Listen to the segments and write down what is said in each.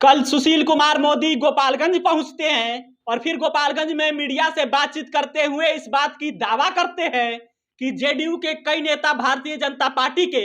कल सुशील कुमार मोदी गोपालगंज पहुंचते हैं और फिर गोपालगंज में मीडिया से बातचीत करते हुए इस बात की दावा करते हैं कि जेडीयू के कई नेता भारतीय जनता पार्टी के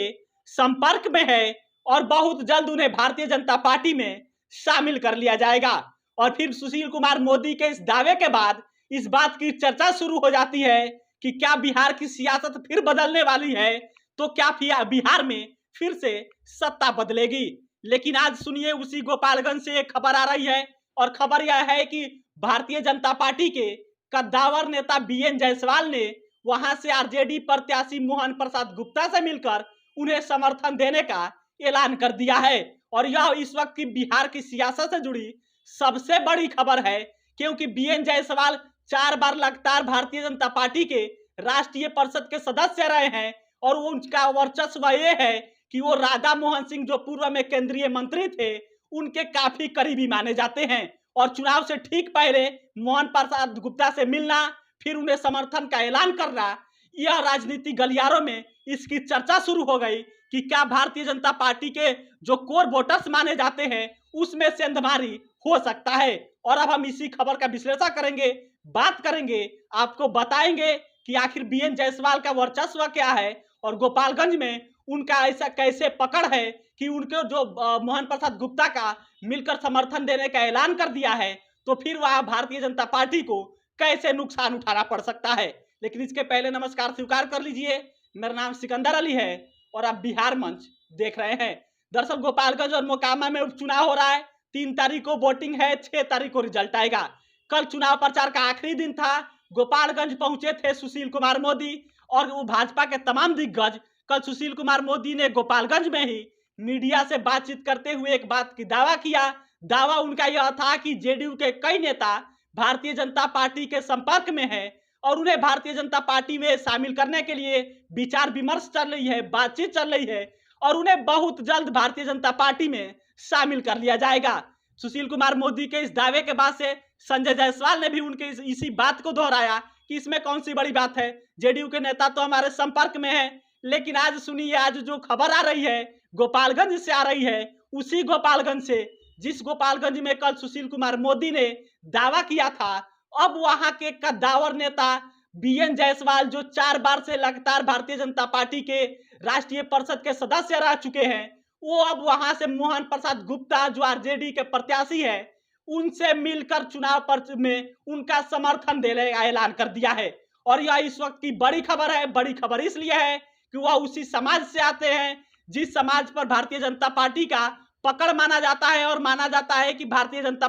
संपर्क में है और बहुत जल्द उन्हें भारतीय जनता पार्टी में शामिल कर लिया जाएगा। और फिर सुशील कुमार मोदी के इस दावे के बाद इस बात की चर्चा शुरू हो जाती है कि क्या बिहार की सियासत फिर बदलने वाली है, तो क्या बिहार में फिर से सत्ता बदलेगी। लेकिन आज सुनिए उसी गोपालगंज से एक खबर आ रही है और खबर यह है कि भारतीय जनता पार्टी के कद्दावर नेता बीएन जायसवाल ने वहां से आरजेडी प्रत्याशी मोहन प्रसाद गुप्ता से मिलकर उन्हें समर्थन देने का ऐलान कर दिया है। और यह इस वक्त की बिहार की सियासत से जुड़ी सबसे बड़ी खबर है, क्योंकि बीएन जायसवाल 4 बार लगातार भारतीय जनता पार्टी के राष्ट्रीय परिषद के सदस्य रहे हैं और उनका वर्चस्व ये है कि वो राधा मोहन सिंह जो पूर्व में केंद्रीय मंत्री थे उनके काफी करीबी माने जाते हैं। और चुनाव से ठीक पहले मोहन प्रसाद गुप्ता से मिलना, फिर उन्हें समर्थन का ऐलान करना, यह राजनीति गलियारों में इसकी चर्चा शुरू हो गई कि क्या भारतीय जनता पार्टी के जो कोर वोटर्स माने जाते हैं उसमें सेंधमारी हो सकता है। और अब हम इसी खबर का विश्लेषण करेंगे, बात करेंगे, आपको बताएंगे कि आखिर बीएन जायसवाल का वर्चस्व क्या है और गोपालगंज में उनका ऐसा कैसे पकड़ है कि उनके जो मोहन प्रसाद गुप्ता का मिलकर समर्थन देने का ऐलान कर दिया है, तो फिर वह भारतीय जनता पार्टी को कैसे नुकसान उठाना पड़ सकता है। लेकिन इसके पहले नमस्कार स्वीकार कर लीजिए, मेरा नाम सिकंदर अली है और आप बिहार मंच देख रहे हैं। दरअसल गोपालगंज और मोकामा में उपचुनाव हो रहा है। 3 तारीख को वोटिंग है, 6 तारीख को रिजल्ट आएगा। कल चुनाव प्रचार का आखिरी दिन था। गोपालगंज पहुंचे थे सुशील कुमार मोदी और वो भाजपा के तमाम दिग्गज। कल सुशील कुमार मोदी ने गोपालगंज में ही मीडिया से बातचीत करते हुए एक बात की दावा किया। दावा उनका यह था कि जेडीयू के कई नेता भारतीय जनता पार्टी के संपर्क में है और उन्हें भारतीय जनता पार्टी में शामिल करने के लिए विचार विमर्श चल रही है, बातचीत चल रही है और उन्हें बहुत जल्द भारतीय जनता पार्टी में शामिल कर लिया जाएगा। सुशील कुमार मोदी के इस दावे के बाद से संजय जायसवाल ने भी उनके इसी बात को दोहराया कि इसमें कौन सी बड़ी बात है, जेडीयू के नेता तो हमारे संपर्क में है। लेकिन आज सुनिए, आज जो खबर आ रही है गोपालगंज से आ रही है, उसी गोपालगंज से जिस गोपालगंज में कल सुशील कुमार मोदी ने दावा किया था, अब वहां के कद्दावर नेता बीएन जायसवाल जो 4 बार से लगातार भारतीय जनता पार्टी के राष्ट्रीय परिषद के सदस्य रह चुके हैं, वो अब वहां से मोहन प्रसाद गुप्ता जो आरजेडी के प्रत्याशी है उनसे मिलकर चुनाव पर्चे में उनका समर्थन देने का ऐलान कर दिया है। और यह इस वक्त की बड़ी खबर है। बड़ी खबर इसलिए है कि वह उसी समाज से आते हैं जिस समाज पर भारतीय जनता पार्टी का पकड़ माना जाता है और माना जाता है कि भारतीय जनता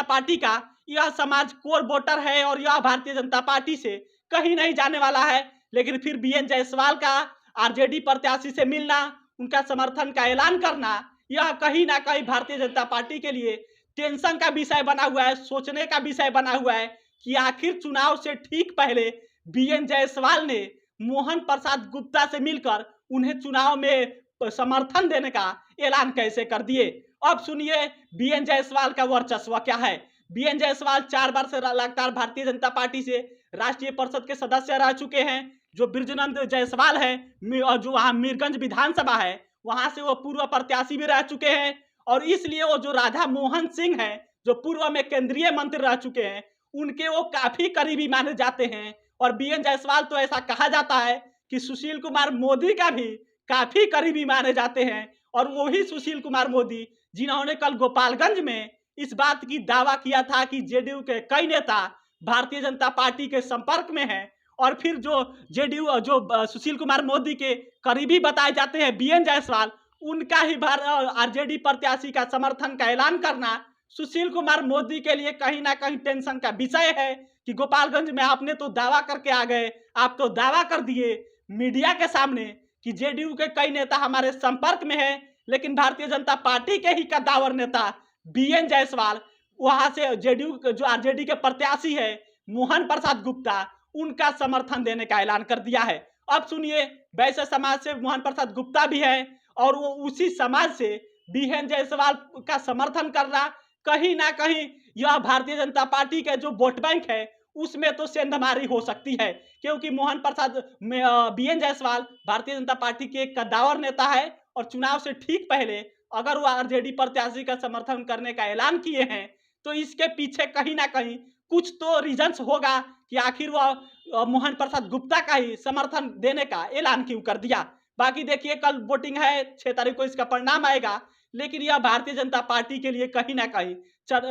पार्टी का यह समाज कोर वोटर है और यह भारतीय जनता पार्टी से कहीं नहीं जाने वाला है। लेकिन फिर बीएन जायसवाल का आरजेडी प्रत्याशी से मिलना, उनका समर्थन का ऐलान करना, यह कहीं ना कहीं भारतीय जनता पार्टी के लिए टेंशन का विषय बना हुआ है, सोचने का विषय बना हुआ है कि आखिर चुनाव से ठीक पहले बीएन जायसवाल ने मोहन प्रसाद गुप्ता से मिलकर उन्हें चुनाव में समर्थन देने का ऐलान कैसे कर दिए। अब सुनिए बीएन जायसवाल का वर्चस्व क्या है। बीएन जायसवाल 4 बार से लगातार भारतीय जनता पार्टी से राष्ट्रीय परिषद के सदस्य रह चुके हैं। जो बिरजनंद जायसवाल है जो वहां मीरगंज विधानसभा है वहां से वो पूर्व प्रत्याशी भी रह चुके हैं और इसलिए वो जो राधा मोहन सिंह है जो पूर्व में केंद्रीय मंत्री रह चुके हैं उनके वो काफी करीबी माने जाते हैं। और बीएन जायसवाल तो ऐसा कहा जाता है कि सुशील कुमार मोदी का भी काफी करीबी माने जाते हैं। और वही सुशील कुमार मोदी जिन्होंने कल गोपालगंज में इस बात की दावा किया था कि जेडीयू के कई नेता भारतीय जनता पार्टी के संपर्क में हैं और फिर जो जेडीयू जो सुशील कुमार मोदी के करीबी बताए जाते हैं बीएन जायसवाल, उनका ही आरजेडी प्रत्याशी का समर्थन का ऐलान करना सुशील कुमार मोदी के लिए कहीं ना कहीं टेंशन का विषय है कि गोपालगंज में आपने तो दावा करके आ गए, आप तो दावा कर दिए मीडिया के सामने कि जेडीयू के कई नेता हमारे संपर्क में है, लेकिन भारतीय जनता पार्टी के ही कद्दावर नेता बीएन जायसवाल वहां से जेडीयू जो आरजेडी के प्रत्याशी है मोहन प्रसाद गुप्ता उनका समर्थन देने का ऐलान कर दिया है। अब सुनिए, वैसे समाज से मोहन प्रसाद गुप्ता भी है और वो उसी समाज से बीएन जायसवाल का समर्थन करना कहीं ना कहीं यह भारतीय जनता पार्टी के जो वोट बैंक है उसमें तो सेंधमारी हो सकती है, क्योंकि मोहन प्रसाद बीएन जायसवाल भारतीय जनता पार्टी के एक कद्दावर नेता है और चुनाव से ठीक पहले अगर वो आरजेडी प्रत्याशी का समर्थन करने का ऐलान किए हैं तो इसके पीछे कहीं ना कहीं कुछ तो रीजंस होगा कि आखिर वह मोहन प्रसाद गुप्ता का ही समर्थन देने का ऐलान क्यों कर दिया। बाकी देखिए कल वोटिंग है, 6 तारीख को इसका परिणाम आएगा, लेकिन यह भारतीय जनता पार्टी के लिए कहीं ना कहीं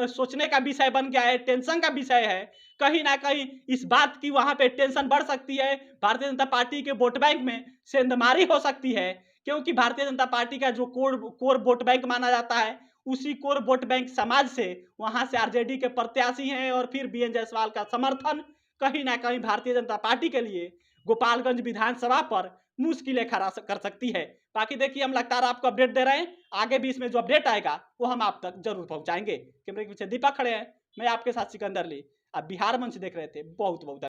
सोचने का विषय बन गया है, टेंशन का विषय है। कहीं ना कहीं इस बात की वहां पे टेंशन बढ़ सकती है, भारतीय जनता पार्टी के वोट बैंक में सेंधमारी हो सकती है, क्योंकि भारतीय जनता पार्टी का जो कोर वोट बैंक माना जाता है, उसी कोर वोट बैंक समाज से वहां से आरजेडी के प्रत्याशी हैं और फिर बीएन जायसवाल का समर्थन कहीं ना कहीं भारतीय जनता पार्टी के लिए गोपालगंज विधानसभा पर मुश्किलें खड़ा कर सकती है। बाकी देखिए हम लगातार आपको अपडेट दे रहे हैं, आगे भी इसमें जो अपडेट आएगा वो हम आप तक जरूर पहुंचाएंगे। कैमरे के पीछे दीपक खड़े हैं, मैं आपके साथ सिकंदर ली। आप बिहार मंच देख रहे थे। बहुत बहुत